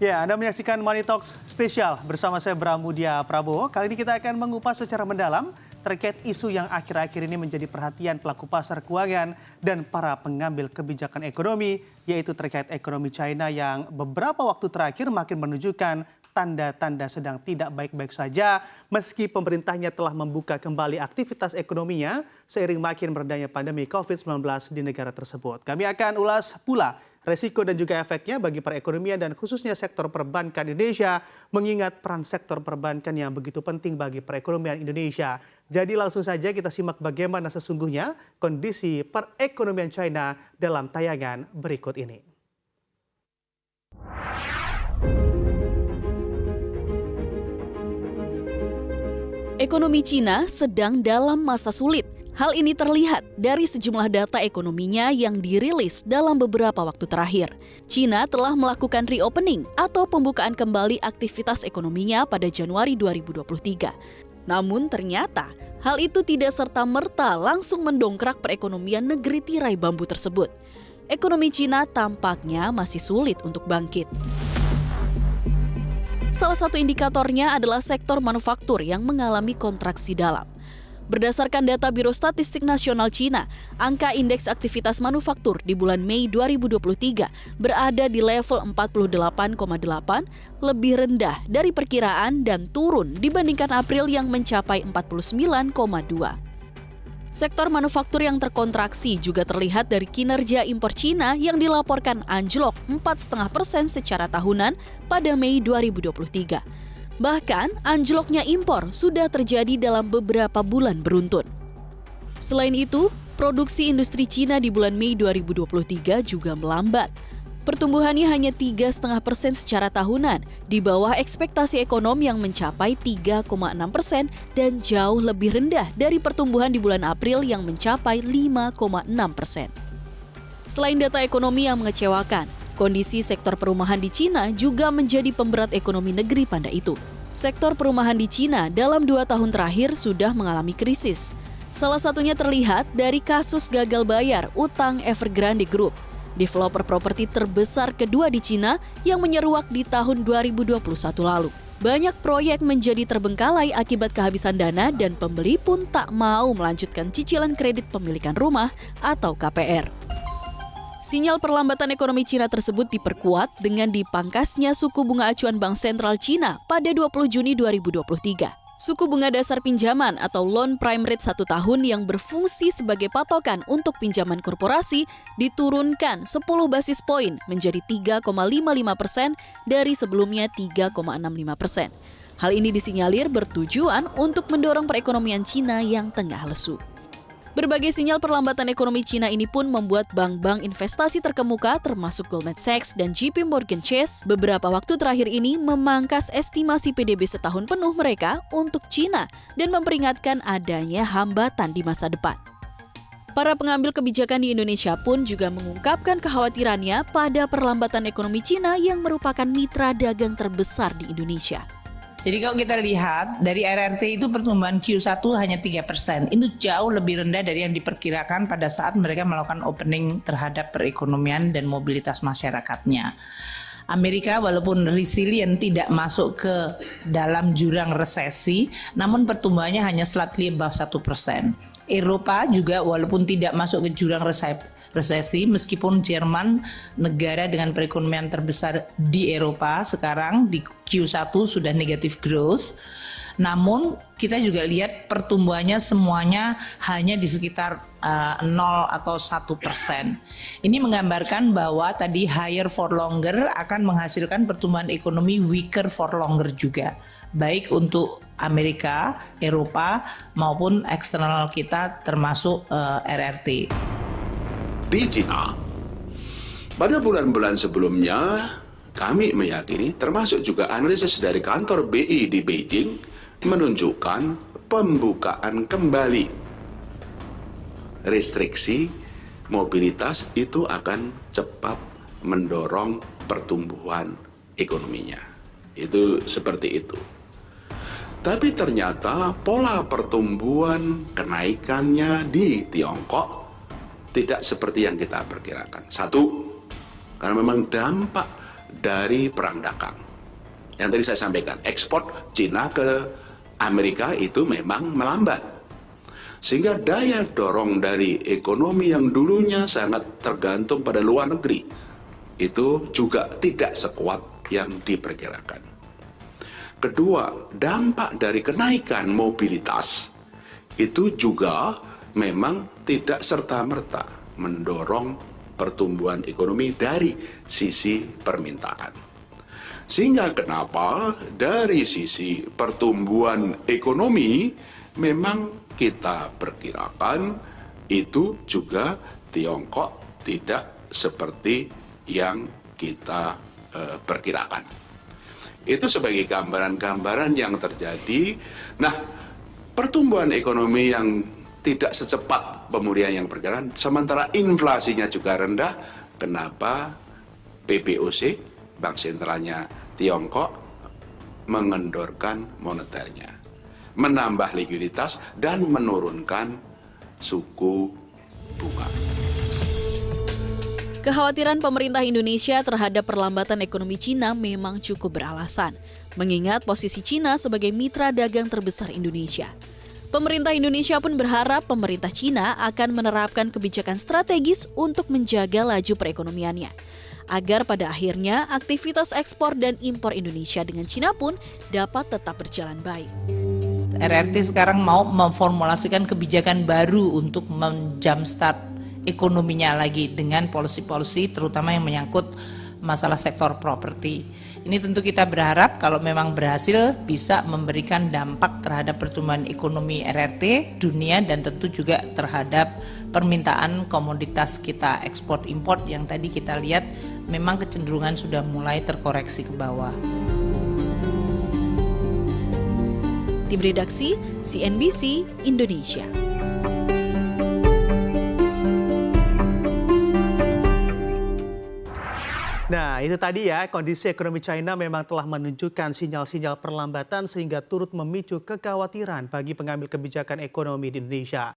Ya, Anda menyaksikan Money Talks spesial bersama saya Bramudia Prabowo. Kali ini kita akan mengupas secara mendalam terkait isu yang akhir-akhir ini menjadi perhatian pelaku pasar keuangan dan para pengambil kebijakan ekonomi, yaitu terkait ekonomi China yang beberapa waktu terakhir makin menunjukkan tanda-tanda sedang tidak baik-baik saja meski pemerintahnya telah membuka kembali aktivitas ekonominya seiring makin meredanya pandemi COVID-19 di negara tersebut. Kami akan ulas pula resiko dan juga efeknya bagi perekonomian dan khususnya sektor perbankan Indonesia mengingat peran sektor perbankan yang begitu penting bagi perekonomian Indonesia. Jadi langsung saja kita simak bagaimana sesungguhnya kondisi perekonomian China dalam tayangan berikut ini. Ekonomi Cina sedang dalam masa sulit. Hal ini terlihat dari sejumlah data ekonominya yang dirilis dalam beberapa waktu terakhir. Cina telah melakukan reopening atau pembukaan kembali aktivitas ekonominya pada Januari 2023. Namun ternyata hal itu tidak serta-merta langsung mendongkrak perekonomian negeri tirai bambu tersebut. Ekonomi Cina tampaknya masih sulit untuk bangkit. Salah satu indikatornya adalah sektor manufaktur yang mengalami kontraksi dalam. Berdasarkan data Biro Statistik Nasional Cina, angka indeks aktivitas manufaktur di bulan Mei 2023 berada di level 48,8, lebih rendah dari perkiraan dan turun dibandingkan April yang mencapai 49,2. Sektor manufaktur yang terkontraksi juga terlihat dari kinerja impor Cina yang dilaporkan anjlok 4,5% secara tahunan pada Mei 2023. Bahkan, anjloknya impor sudah terjadi dalam beberapa bulan beruntun. Selain itu, produksi industri Cina di bulan Mei 2023 juga melambat. Pertumbuhannya hanya 3,5% secara tahunan, di bawah ekspektasi ekonom yang mencapai 3,6% dan jauh lebih rendah dari pertumbuhan di bulan April yang mencapai 5,6%. Selain data ekonomi yang mengecewakan, kondisi sektor perumahan di Cina juga menjadi pemberat ekonomi negeri panda itu. Sektor perumahan di Cina dalam 2 tahun terakhir sudah mengalami krisis. Salah satunya terlihat dari kasus gagal bayar utang Evergrande Group, developer properti terbesar kedua di Cina yang menyeruak di tahun 2021 lalu. Banyak proyek menjadi terbengkalai akibat kehabisan dana dan pembeli pun tak mau melanjutkan cicilan kredit pemilikan rumah atau KPR. Sinyal perlambatan ekonomi Cina tersebut diperkuat dengan dipangkasnya suku bunga acuan Bank Sentral Cina pada 20 Juni 2023. Suku bunga dasar pinjaman atau loan prime rate 1 tahun yang berfungsi sebagai patokan untuk pinjaman korporasi diturunkan 10 basis poin menjadi 3,55% dari sebelumnya 3,65%. Hal ini disinyalir bertujuan untuk mendorong perekonomian Cina yang tengah lesu. Berbagai sinyal perlambatan ekonomi Cina ini pun membuat bank-bank investasi terkemuka termasuk Goldman Sachs dan JP Morgan Chase beberapa waktu terakhir ini memangkas estimasi PDB setahun penuh mereka untuk Cina dan memperingatkan adanya hambatan di masa depan. Para pengambil kebijakan di Indonesia pun juga mengungkapkan kekhawatirannya pada perlambatan ekonomi Cina yang merupakan mitra dagang terbesar di Indonesia. Jadi kalau kita lihat dari RRT itu pertumbuhan Q1 hanya 3%. Itu jauh lebih rendah dari yang diperkirakan pada saat mereka melakukan opening terhadap perekonomian dan mobilitas masyarakatnya. Amerika walaupun resilient tidak masuk ke dalam jurang resesi, namun pertumbuhannya hanya slightly above 1%. Eropa juga walaupun tidak masuk ke jurang resesi, meskipun Jerman negara dengan perekonomian terbesar di Eropa sekarang di Q1 sudah negative growth. Namun kita juga lihat pertumbuhannya semuanya hanya di sekitar 0 atau 1%. Ini menggambarkan bahwa tadi higher for longer akan menghasilkan pertumbuhan ekonomi weaker for longer juga. Baik untuk Amerika, Eropa maupun eksternal kita termasuk RRT. Di Cina, pada bulan-bulan sebelumnya kami meyakini termasuk juga analisis dari kantor BI di Beijing menunjukkan pembukaan kembali restriksi mobilitas itu akan cepat mendorong pertumbuhan ekonominya. Itu seperti itu. Tapi ternyata pola pertumbuhan kenaikannya di Tiongkok tidak seperti yang kita perkirakan. Satu, karena memang dampak dari perang dagang. Yang tadi saya sampaikan, ekspor Cina ke Amerika itu memang melambat. Sehingga daya dorong dari ekonomi yang dulunya sangat tergantung pada luar negeri, itu juga tidak sekuat yang diperkirakan. Kedua, dampak dari kenaikan mobilitas itu juga memang tidak serta-merta mendorong pertumbuhan ekonomi dari sisi permintaan. Sehingga kenapa dari sisi pertumbuhan ekonomi memang kita perkirakan itu juga Tiongkok tidak seperti yang kita perkirakan. Itu sebagai gambaran-gambaran yang terjadi. Nah, pertumbuhan ekonomi yang tidak secepat pemulihan yang perkiraan, sementara inflasinya juga rendah. Kenapa PBOC, Bank Sentralnya Tiongkok, mengendorkan moneternya, menambah likuiditas dan menurunkan suku bunga. Kekhawatiran pemerintah Indonesia terhadap perlambatan ekonomi Cina memang cukup beralasan, mengingat posisi Cina sebagai mitra dagang terbesar Indonesia. Pemerintah Indonesia pun berharap pemerintah Cina akan menerapkan kebijakan strategis untuk menjaga laju perekonomiannya, agar pada akhirnya aktivitas ekspor dan impor Indonesia dengan Cina pun dapat tetap berjalan baik. RRT sekarang mau memformulasikan kebijakan baru untuk menjumpstart ekonominya lagi dengan policy-policy terutama yang menyangkut masalah sektor properti. Ini tentu kita berharap kalau memang berhasil bisa memberikan dampak terhadap pertumbuhan ekonomi RRT dunia dan tentu juga terhadap permintaan komoditas kita ekspor import yang tadi kita lihat memang kecenderungan sudah mulai terkoreksi ke bawah. Tim Redaksi CNBC Indonesia. Nah, itu tadi ya, kondisi ekonomi China memang telah menunjukkan sinyal-sinyal perlambatan sehingga turut memicu kekhawatiran bagi pengambil kebijakan ekonomi di Indonesia.